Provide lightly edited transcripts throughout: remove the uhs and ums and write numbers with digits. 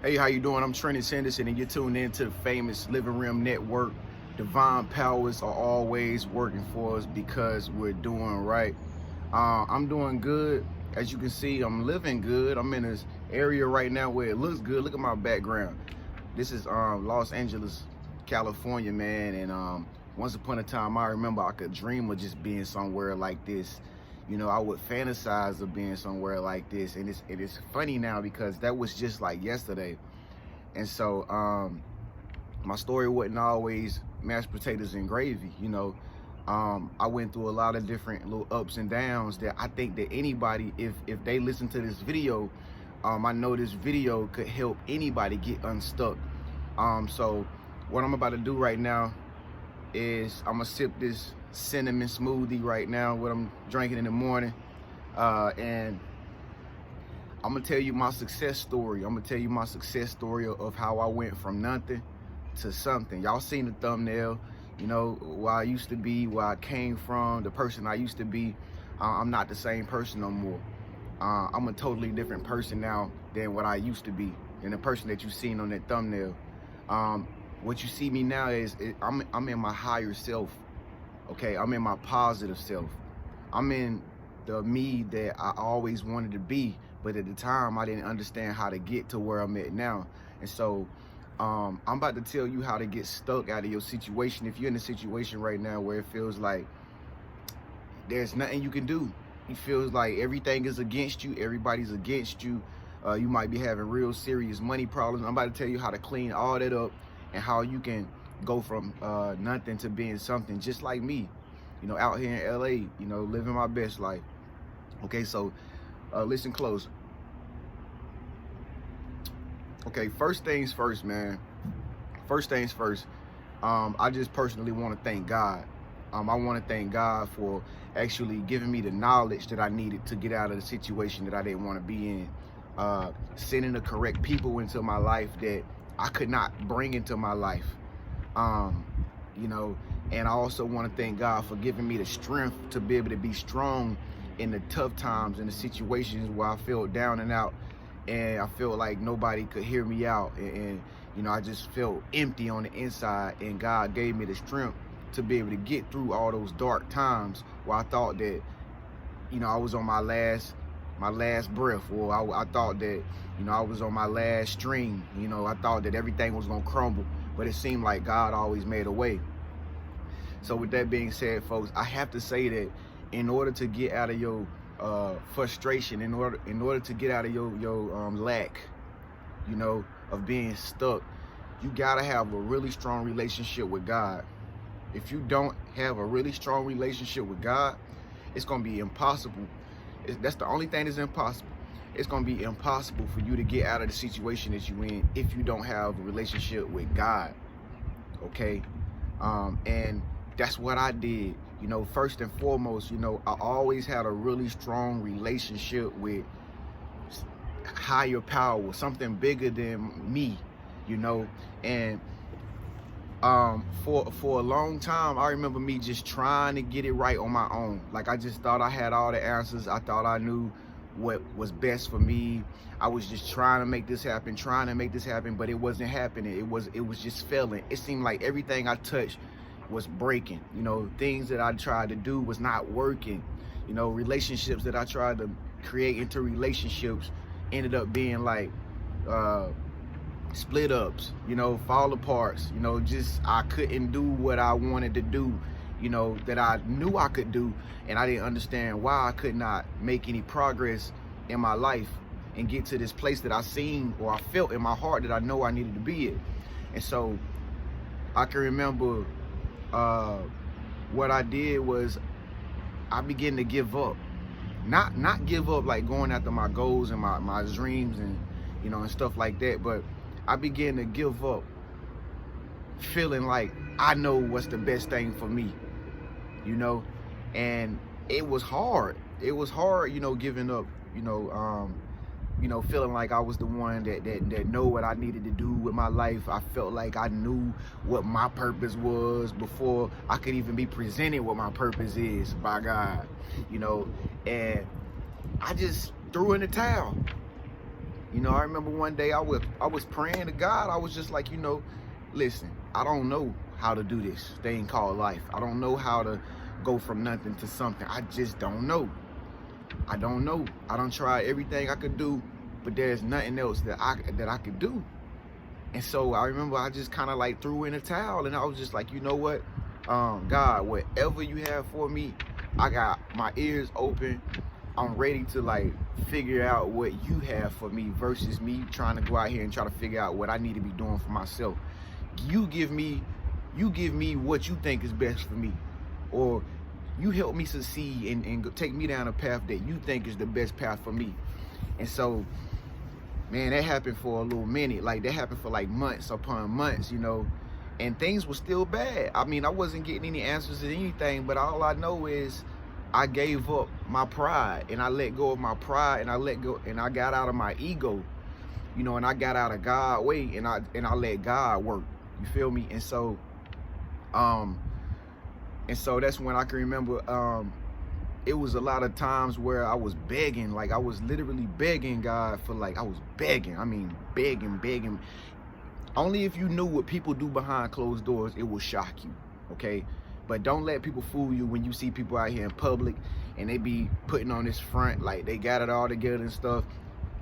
Hey, how you doing? I'm TreniuS, and you're tuned in to the famous Living Rim Network. Divine powers are always working for us because we're doing right. I'm doing good. As you can see, I'm living good. I'm in this area right now where it looks good. Look at my background. This is Los Angeles, California, man. And once upon a time, I remember I could dream of just being somewhere like this. You know, I would fantasize of being somewhere like this. And it is funny now because that was just like yesterday. And so my story wasn't always mashed potatoes and gravy, you know. I went through a lot of different little ups and downs that I think that anybody, if they listen to this video, I know this video could help anybody get unstuck. So what I'm about to do right now is I'm gonna sip this cinnamon smoothie right now, what I'm drinking in the morning, and I'm gonna tell you my success story. I'm gonna tell you my success story of how I went from nothing to something. Y'all seen the thumbnail, you know, where I used to be, where I came from, the person I used to be. I'm not the same person no more. I'm a totally different person now than what I used to be, and the person that you seen on that thumbnail. What you see me now is I'm in my higher self. Okay, I'm in my positive self. I'm in the me that I always wanted to be, but at the time I didn't understand how to get to where I'm at now. And so I'm about to tell you how to get stuck out of your situation. If you're in a situation right now where it feels like there's nothing you can do, it feels like everything is against you, everybody's against you, you might be having real serious money problems. I'm about to tell you how to clean all that up and how you can go from nothing to being something, just like me, you know, out here in LA, you know, living my best life. Okay, so listen close. Okay, first things first, man. First things first. I just personally want to thank God. I want to thank God for actually giving me the knowledge that I needed to get out of the situation that I didn't want to be in. Sending the correct people into my life that I could not bring into my life. You know, and I also want to thank God for giving me the strength to be able to be strong in the tough times, in the situations where I felt down and out, and I felt like nobody could hear me out, and you know, I just felt empty on the inside, and God gave me the strength to be able to get through all those dark times where I thought that, you know, I was on my last breath, or I thought that, you know, I was on my last string. You know, I thought that everything was gonna crumble, but it seemed like God always made a way. So with that being said, folks, I have to say that in order to get out of your frustration, in order to get out of your lack, you know, of being stuck, you gotta have a really strong relationship with God. If you don't have a really strong relationship with God, it's gonna be impossible. That's the only thing that's impossible. It's gonna be impossible for you to get out of the situation that you're in if you don't have a relationship with God. Okay, and that's what I did. You know, first and foremost, you know, I always had a really strong relationship with higher power, something bigger than me, you know. And for a long time, I remember me just trying to get it right on my own. Like, I just thought I had all the answers. I thought I knew what was best for me. I was just trying to make this happen, but it wasn't happening. It was just failing. It seemed like everything I touched was breaking. You know, things that I tried to do was not working. You know, relationships that I tried to create into relationships ended up being like split ups, you know, fall aparts, you know, just I couldn't do what I wanted to do, you know, that I knew I could do, and I didn't understand why I could not make any progress in my life and get to this place that I seen or I felt in my heart that I know I needed to be in. And so I can remember what I did was I began to give up. Not give up like going after my goals and my dreams and, you know, and stuff like that, but I began to give up feeling like I know what's the best thing for me, you know. And it was hard. It was hard, you know, giving up, you know, feeling like I was the one that know what I needed to do with my life. I felt like I knew what my purpose was before I could even be presented what my purpose is by God, you know. And I just threw in the towel. You know, I remember one day I was praying to God. I was just like, you know, listen, I don't know how to do this thing called life. I don't know how to go from nothing to something. I just don't know. I don't know. I done tried everything I could do, but there's nothing else that I could do. And so I remember I just kind of like threw in a towel, and I was just like, you know what, God, whatever you have for me, I got my ears open. I'm ready to like figure out what you have for me versus me trying to go out here and try to figure out what I need to be doing for myself. You give me what you think is best for me, or you help me succeed and take me down a path that you think is the best path for me. And so, man, that happened for a little minute. Like, that happened for like months upon months, you know, and things were still bad. I mean, I wasn't getting any answers to anything, but all I know is I gave up my pride, and I let go of my pride, and I got out of my ego, you know, and I got out of God's way, and I let God work. You feel me? And so that's when I can remember it was a lot of times where I was begging, like I was literally begging God for, like, I was begging. I mean, begging. Only if you knew what people do behind closed doors, it will shock you, okay? But don't let people fool you when you see people out here in public and they be putting on this front like they got it all together and stuff.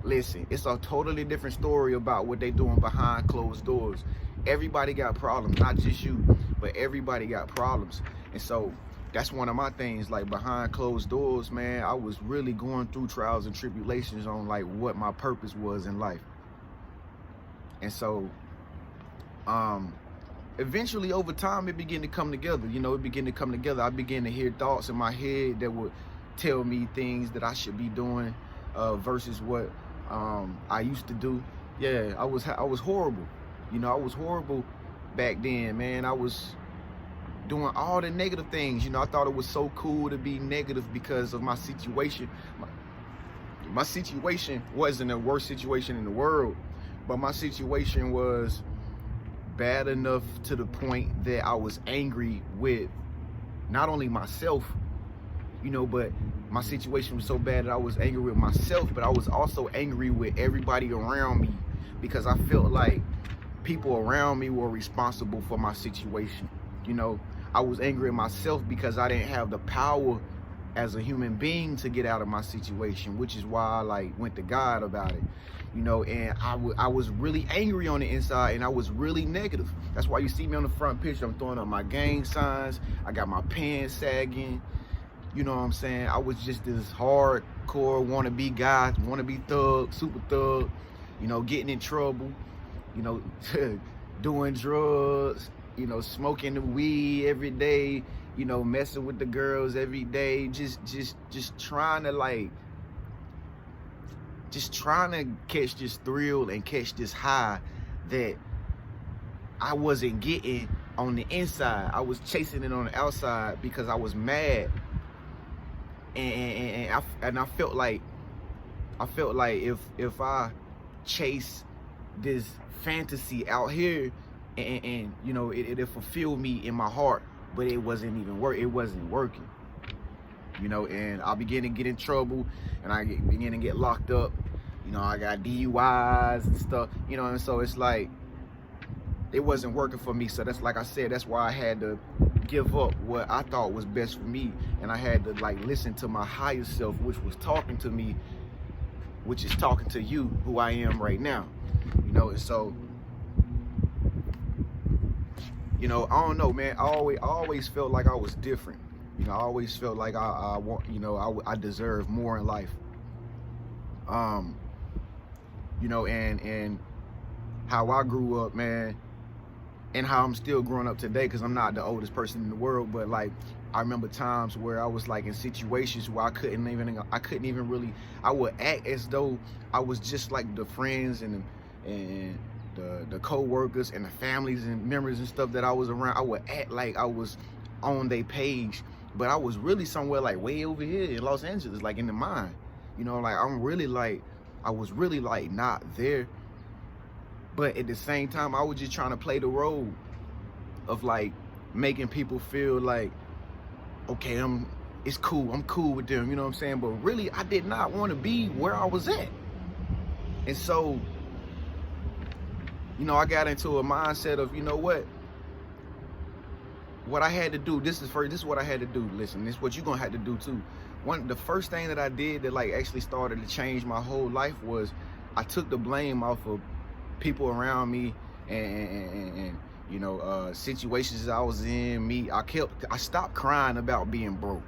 Listen, it's a totally different story about what they doing behind closed doors. Everybody got problems, not just you, but everybody got problems. And so that's one of my things, like behind closed doors, man, I was really going through trials and tribulations on like what my purpose was in life. And so eventually over time it began to come together. You know, it began to come together. I began to hear thoughts in my head that would tell me things that I should be doing versus what I used to do. Yeah, I was horrible. You know, I was horrible back then, man. I was doing all the negative things. You know, I thought it was so cool to be negative because of my situation. My situation wasn't the worst situation in the world, but my situation was bad enough to the point that I was angry with not only myself, you know, but my situation was so bad that I was angry with myself, but I was also angry with everybody around me because I felt like people around me were responsible for my situation. You know, I was angry at myself because I didn't have the power as a human being to get out of my situation, which is why I like went to God about it. You know, and I was really angry on the inside, and I was really negative. That's why you see me on the front picture. I'm throwing up my gang signs. I got my pants sagging. You know what I'm saying? I was just this hardcore wannabe guy, wannabe thug, super thug, you know, getting in trouble, you know, doing drugs, you know, smoking the weed every day, you know, messing with the girls every day, just trying to like, just trying to catch this thrill and catch this high that I wasn't getting on the inside. I was chasing it on the outside because I was mad. And I felt like if I chase this fantasy out here and you know, it fulfilled me in my heart, but it wasn't working. You know, and I began to get in trouble, and I began to get locked up. You know, I got DUIs and stuff, you know, and so it's like, it wasn't working for me. So that's, like I said, that's why I had to give up what I thought was best for me. And I had to like listen to my higher self, which was talking to me, which is talking to you, who I am right now. You know, and so, you know, I don't know, man. I always felt like I was different. You know, I always felt like I want, you know, I deserve more in life. You know, and how I grew up, man, and how I'm still growing up today, because I'm not the oldest person in the world, but like, I remember times where I was like in situations where I couldn't even really, I would act as though I was just like the friends and the co-workers and the families and members and stuff that I was around. I would act like I was on their page, but I was really somewhere like way over here in Los Angeles, like in the mine. You know, like I was really like not there. But at the same time, I was just trying to play the role of like making people feel like, okay, it's cool, I'm cool with them, you know what I'm saying? But really, I did not want to be where I was at. And so, you know, I got into a mindset of, you know what I had to do. This is what I had to do. Listen, this is what you're gonna have to do too. The first thing that I did that like actually started to change my whole life was I took the blame off of people around me and you know, situations I was in. I stopped crying about being broke.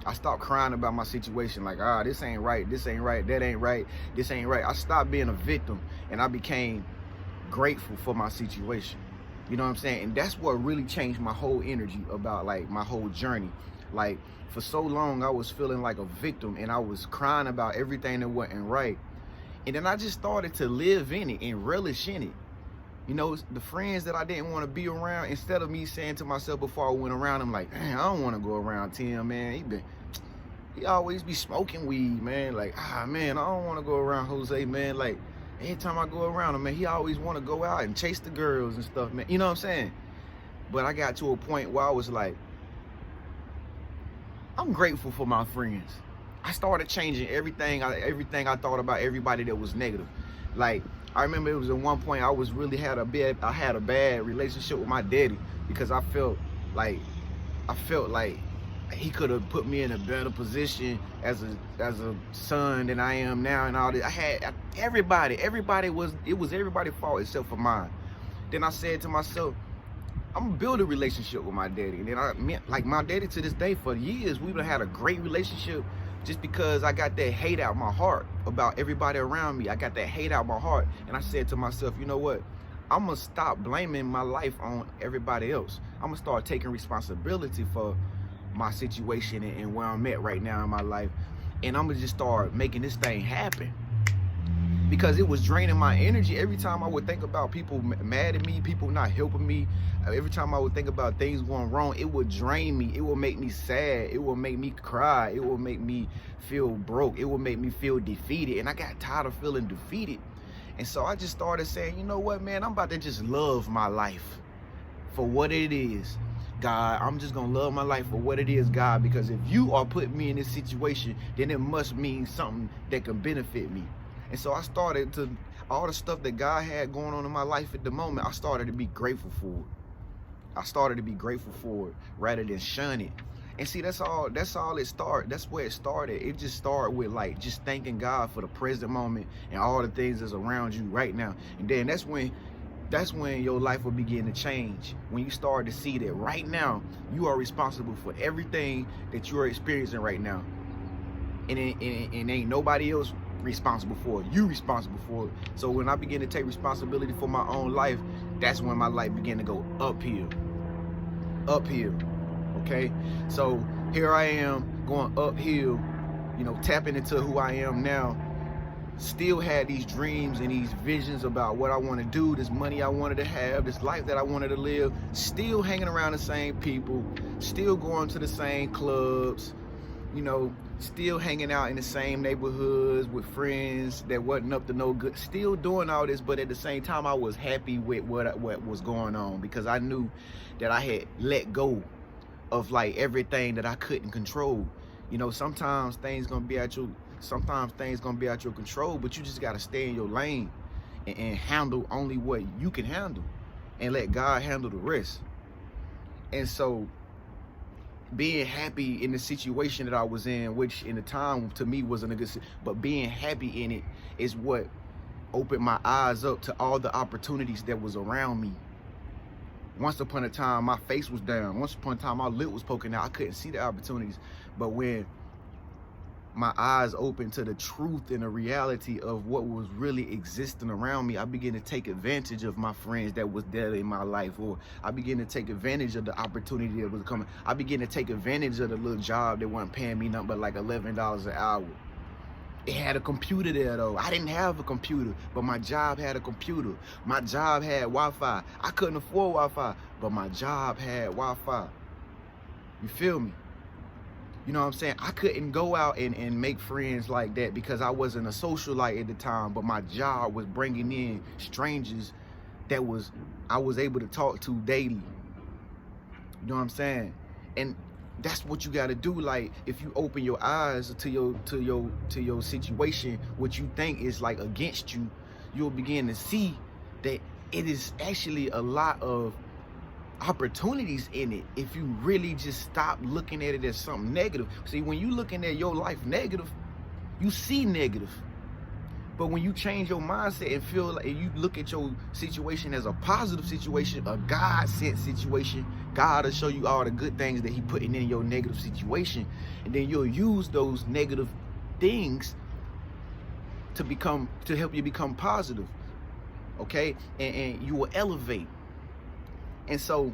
I stopped crying about my situation, like, this ain't right, that ain't right, this ain't right. I stopped being a victim and I became grateful for my situation. You know what I'm saying? And that's what really changed my whole energy about like my whole journey. Like, for so long I was feeling like a victim and I was crying about everything that wasn't right. And then I just started to live in it and relish in it. You know, the friends that I didn't want to be around, instead of me saying to myself before I went around, I'm like, man, I don't want to go around Tim, man. He always be smoking weed, man. Like, man, I don't want to go around Jose, man. Like, every time I go around him, man, he always want to go out and chase the girls and stuff, man. You know what I'm saying? But I got to a point where I was like, I'm grateful for my friends. I started changing everything I thought about everybody that was negative. Like, I remember it was at one point I had a bad relationship with my daddy because I felt like he could have put me in a better position as a son than I am now and all this. It was everybody's fault except for mine. Then I said to myself, I'm gonna build a relationship with my daddy. And then like my daddy to this day, for years, we've had a great relationship just because I got that hate out my heart about everybody around me. I got that hate out my heart. And I said to myself, you know what? I'm gonna stop blaming my life on everybody else. I'm gonna start taking responsibility for my situation and where I'm at right now in my life. And I'm gonna just start making this thing happen. Because it was draining my energy. Every time I would think about people mad at me, people not helping me, every time I would think about things going wrong, it would drain me. It would make me sad. It would make me cry. It would make me feel broke. It would make me feel defeated. And I got tired of feeling defeated. And so I just started saying, you know what, man, I'm about to just love my life for what it is. God, I'm just gonna love my life for what it is, God, because if you are putting me in this situation, then it must mean something that can benefit me. And so I started to, all the stuff that God had going on in my life at the moment, I started to be grateful for it. I started to be grateful for it rather than shun it. And see, that's all it started. That's where it started. It just started with like just thanking God for the present moment and all the things that's around you right now. And then that's when your life will begin to change. When you start to see that right now, you are responsible for everything that you are experiencing right now. And ain't nobody else responsible for it. You responsible for it. So when I begin to take responsibility for my own life, that's when my life began to go uphill. Okay? So here I am going uphill, you know, tapping into who I am now. Still had these dreams and these visions about what I want to do, this money I wanted to have, this life that I wanted to live, still hanging around the same people, still going to the same clubs, you know, still hanging out in the same neighborhoods with friends that wasn't up to no good, still doing all this, but at the same time I was happy with what was going on because I knew that I had let go of like everything that I couldn't control. You know, sometimes things gonna be out your control, but you just gotta stay in your lane and handle only what you can handle and let God handle the rest. And so being happy in the situation that I was in, which in the time to me wasn't a good, but being happy in it is what opened my eyes up to all the opportunities that was around me. Once upon a time, my face was down. Once upon a time, my lip was poking out. I couldn't see the opportunities. But when my eyes opened to the truth and the reality of what was really existing around me, I began to take advantage of my friends that was there in my life, or I began to take advantage of the opportunity that was coming. I began to take advantage of the little job that wasn't paying me nothing but like $11 an hour. It had a computer there though. I didn't have a computer, but my job had a computer. My job had Wi-Fi. I couldn't afford Wi-Fi, but my job had Wi-Fi. You feel me? You know what I'm saying? I couldn't go out and make friends like that because I wasn't a socialite at the time, but my job was bringing in strangers that I was able to talk to daily. You know what I'm saying? And that's what you got to do. Like, if you open your eyes to your situation, what you think is like against you, you'll begin to see that it is actually a lot of opportunities in it if you really just stop looking at it as something negative. See, when you looking at your life negative, you see negative. But when you change your mindset and feel like you look at your situation as a positive situation, a God-sent situation, God will show you all the good things that he putting in your negative situation. And then you'll use those negative things to help you become positive. Okay? And you will elevate. And so,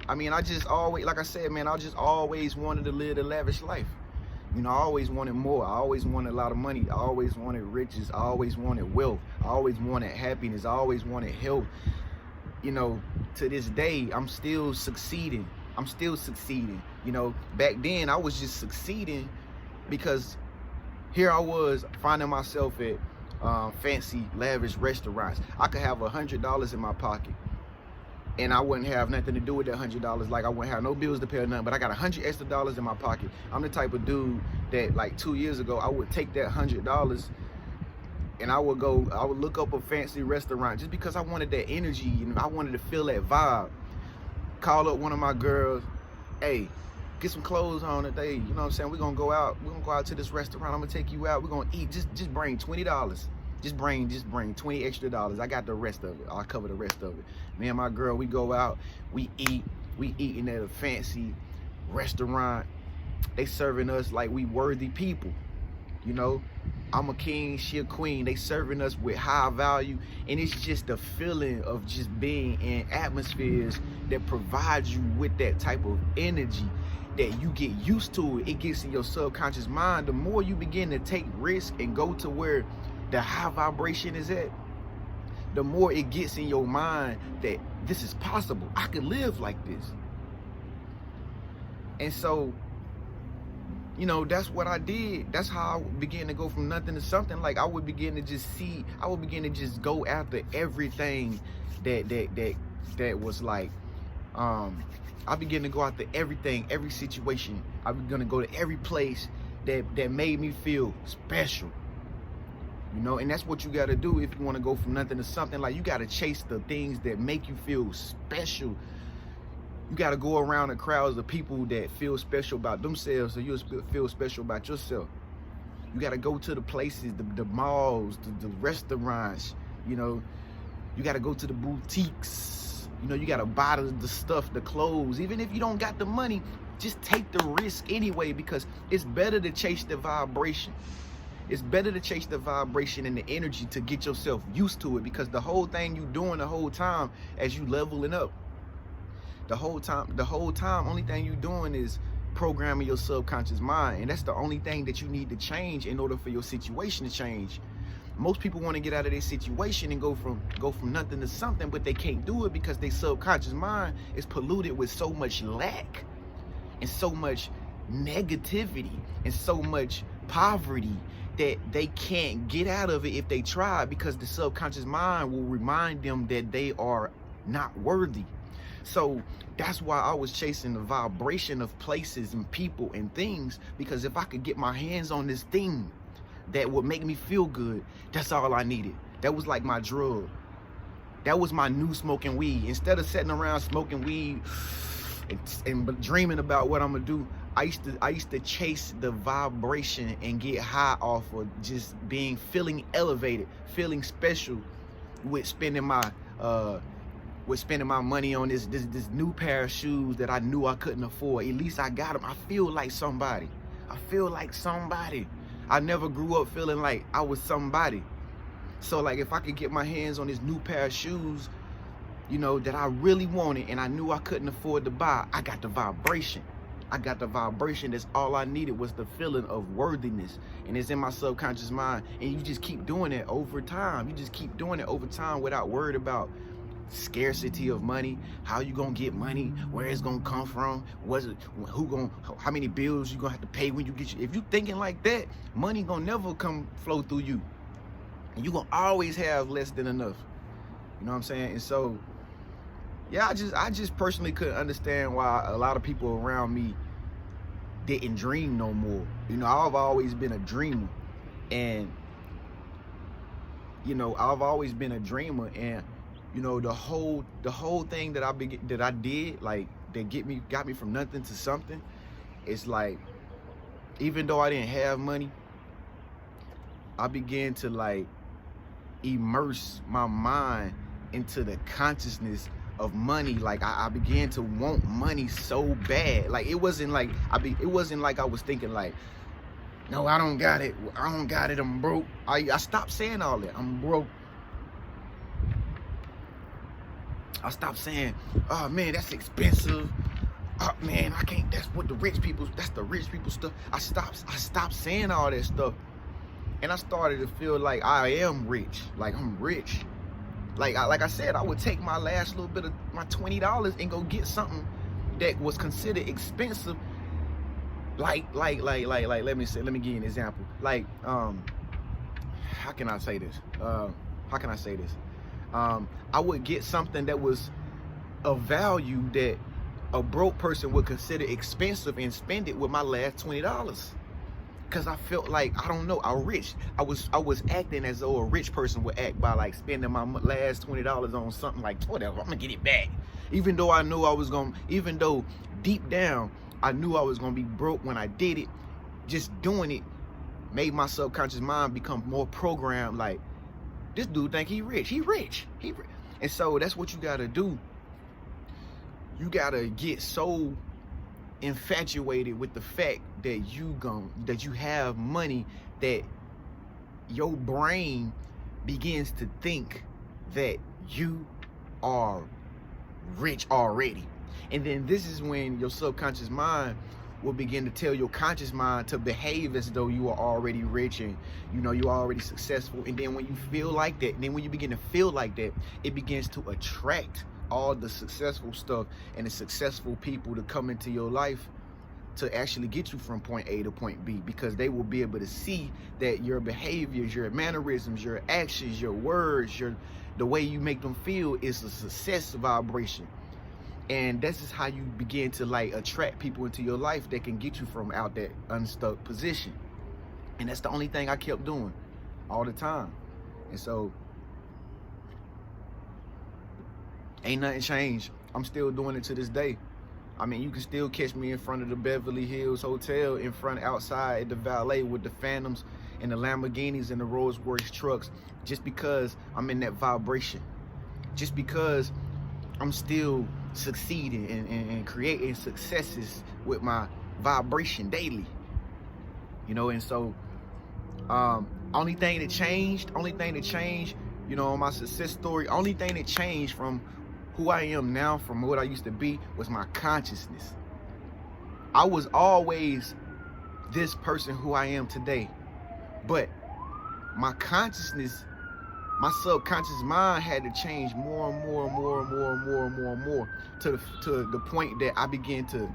I mean, I just always, like I said, man, I just always wanted to live a lavish life. You know, I always wanted more. I always wanted a lot of money. I always wanted riches. I always wanted wealth. I always wanted happiness. I always wanted health. You know, to this day, I'm still succeeding. I'm still succeeding. You know, back then I was just succeeding because here I was finding myself at fancy, lavish restaurants. I could have $100 in my pocket, and I wouldn't have nothing to do with that $100. Like, I wouldn't have no bills to pay or nothing, but I got $100 extra in my pocket. I'm the type of dude that, like, 2 years ago, I would take that $100 and I would look up a fancy restaurant just because I wanted that energy. You know, I wanted to feel that vibe. Call up one of my girls, hey, get some clothes on today. You know what I'm saying? We're gonna go out to this restaurant. I'm gonna take you out. We're gonna eat. Just bring $20. Just bring $20 extra. I got the rest of it. I'll cover the rest of it. Me and my girl, we go out, we eating at a fancy restaurant. They serving us like we worthy people. You know, I'm a king, she a queen. They serving us with high value, and it's just the feeling of just being in atmospheres that provide you with that type of energy that you get used to. It gets in your subconscious mind. The more you begin to take risks and go to where the high vibration is at, the more it gets in your mind that this is possible. I could live like this. And so, you know, that's what I did. That's how I began to go from nothing to something. Like, I would begin to just go after everything that was like, I began to go after everything, every situation. I was gonna go to every place that made me feel special. You know, and that's what you got to do if you want to go from nothing to something. Like, you got to chase the things that make you feel special. You got to go around the crowds of people that feel special about themselves, so you'll feel special about yourself. You got to go to the places, the malls, the restaurants. You know, you got to go to the boutiques. You know, you got to buy the stuff, the clothes. Even if you don't got the money, just take the risk anyway, because it's better to chase the vibration. It's better to chase the vibration and the energy to get yourself used to it, because the whole thing you doing the whole time as you leveling up, the whole time, only thing you doing is programming your subconscious mind. And that's the only thing that you need to change in order for your situation to change. Most people want to get out of their situation and go from nothing to something, but they can't do it because their subconscious mind is polluted with so much lack and so much negativity and so much poverty that they can't get out of it if they try, because the subconscious mind will remind them that they are not worthy. So that's why I was chasing the vibration of places and people and things, because if I could get my hands on this thing that would make me feel good, that's all I needed. That was like my drug. That was my new smoking weed. Instead of sitting around smoking weed and dreaming about what I'm gonna do, I used to chase the vibration and get high off of just feeling elevated, feeling special with spending my money on this new pair of shoes that I knew I couldn't afford. At least I got them. I feel like somebody. I never grew up feeling like I was somebody. So, like, if I could get my hands on this new pair of shoes, you know, that I really wanted and I knew I couldn't afford to buy, I got the vibration. That's all I needed, was the feeling of worthiness. And it's in my subconscious mind. And you just keep doing it over time. Without worried about scarcity of money, how you gonna get money, where it's gonna come from, how many bills you gonna have to pay when you get if you thinking like that, money gonna never flow through you. And you gonna always have less than enough. You know what I'm saying? And so, yeah, I just personally couldn't understand why a lot of people around me didn't dream no more. You know, I've always been a dreamer, and you know, I've always been a dreamer, and you know, the whole thing that I did, like, that got me from nothing to something. It's like, even though I didn't have money, I began to like immerse my mind into the consciousness of money. Like I began to want money so bad. Like it wasn't like I was thinking like, no, I don't got it, I'm broke. I stopped saying all that, I'm broke. I stopped saying, oh man, that's expensive. Oh man, I can't, that's the rich people stuff. I stopped saying all that stuff. And I started to feel like I am rich. Like I'm rich. Like I said, I would take my last little bit of my $20 and go get something that was considered expensive. Like let me give you an example. Like how can I say this? I would get something that was of value that a broke person would consider expensive and spend it with my last $20. Cause I felt like, I don't know, I'm rich. I was acting as though a rich person would act by like spending my last $20 on something like, whatever, I'm gonna get it back. Even though deep down, I knew I was gonna be broke when I did it. Just doing it made my subconscious mind become more programmed. Like, this dude think he rich. And so that's what you gotta do. You gotta get so infatuated with the fact that you have money that your brain begins to think that you are rich already. And then this is when your subconscious mind will begin to tell your conscious mind to behave as though you are already rich and you know you're already successful. And then when you feel like that, when you begin to feel like that, it begins to attract all the successful stuff and the successful people to come into your life to actually get you from point A to point B, because they will be able to see that your behaviors, your mannerisms, your actions, your words, the way you make them feel is a success vibration. And this is how you begin to like attract people into your life that can get you from out that unstuck position. And that's the only thing I kept doing all the time. And so ain't nothing changed. I'm still doing it to this day. I mean, you can still catch me in front of the Beverly Hills Hotel, outside at the valet with the Phantoms and the Lamborghinis and the Rolls Royce trucks, just because I'm in that vibration. Just because I'm still succeeding and creating successes with my vibration daily. You know, and so only thing that changed, you know, on my success story, only thing that changed from who I am now from what I used to be was my consciousness. I was always this person who I am today, but my consciousness, my subconscious mind had to change more and more to the point that I began to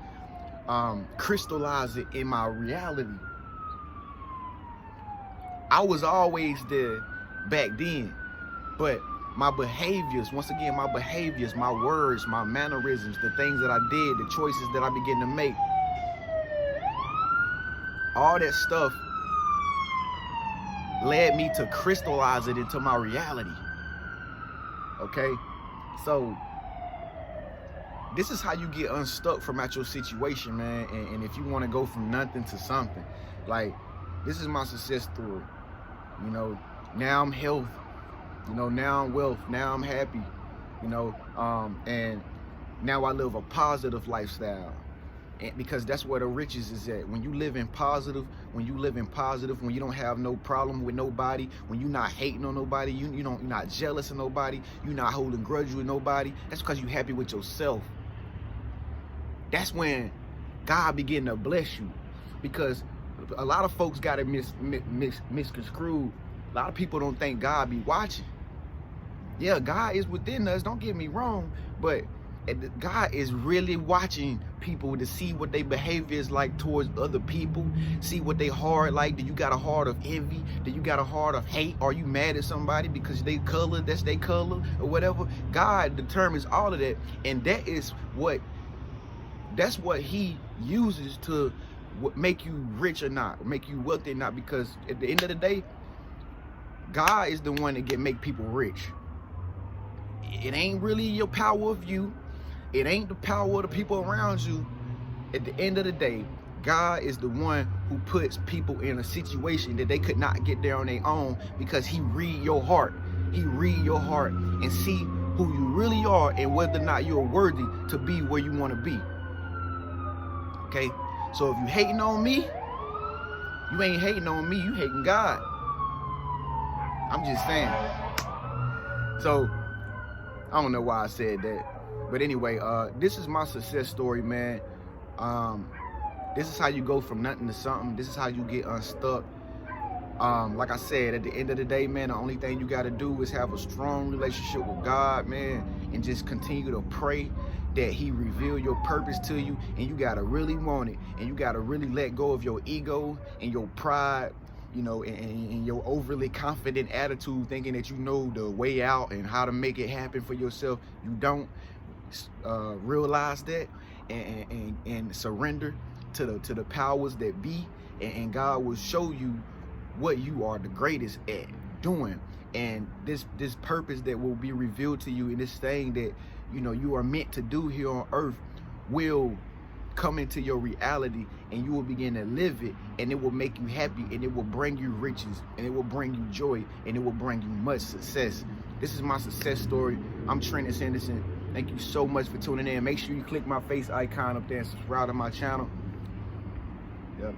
crystallize it in my reality. I was always there back then, but my behaviors, my words, my mannerisms, the things that I did, the choices that I began to make, all that stuff led me to crystallize it into my reality. Okay? So this is how you get unstuck from out your situation, man. And if you want to go from nothing to something, like, this is my success story. You know, now I'm healthy. You know, now I'm wealth, now I'm happy, you know, and now I live a positive lifestyle. And because that's where the riches is at. When you live in positive, when you don't have no problem with nobody, when you're not hating on nobody, you're not jealous of nobody, you're not holding grudge with nobody, that's because you're happy with yourself. That's when God begin to bless you. Because a lot of folks got it misconstrued. A lot of people don't think God be watching. Yeah, God is within us, don't get me wrong, but And God is really watching people to see what their behavior is like towards other people, see what they heart like. Do you got a heart of envy? Do you got a heart of hate? Are you mad at somebody because they color, that's their color or whatever? God determines all of that, and that's what he uses to make you rich or not, make you wealthy or not, because at the end of the day, God is the one that make people rich. It ain't really your power of you. It ain't the power of the people around you. At the end of the day, God is the one who puts people in a situation that they could not get there on their own, because he read your heart. He read your heart and see who you really are and whether or not you're worthy to be where you want to be. Okay? So if you hating on me, you ain't hating on me, you hating God. I'm just saying. So I don't know why I said that. But anyway, this is my success story, man. This is how you go from nothing to something. This is how you get unstuck. Like I said, at the end of the day, man, the only thing you got to do is have a strong relationship with God, man, and just continue to pray that he reveal your purpose to you, and you got to really want it, and you got to really let go of your ego and your pride, you know, and your overly confident attitude, thinking that you know the way out and how to make it happen for yourself. You don't. Realize that and surrender to the powers that be, and God will show you what you are the greatest at doing, and this purpose that will be revealed to you, and this thing that you know you are meant to do here on earth will come into your reality, and you will begin to live it, and it will make you happy, and it will bring you riches, and it will bring you joy, and it will bring you much success. This is my success story. I'm TreniuS Henderson. Thank you so much for tuning in. Make sure you click my face icon up there and subscribe to my channel. Yep.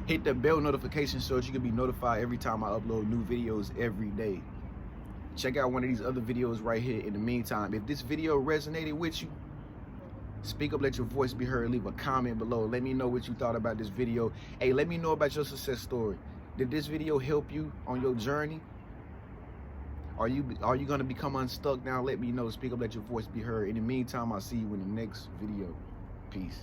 Hit the bell notification so that you can be notified every time I upload new videos every day. Check out one of these other videos right here. In the meantime, if this video resonated with you, speak up, let your voice be heard. Leave a comment below. Let me know what you thought about this video. Hey, let me know about your success story. Did this video help you on your journey? Are you going to become unstuck now? Let me know. Speak up, let your voice be heard. In the meantime, I'll see you in the next video. Peace.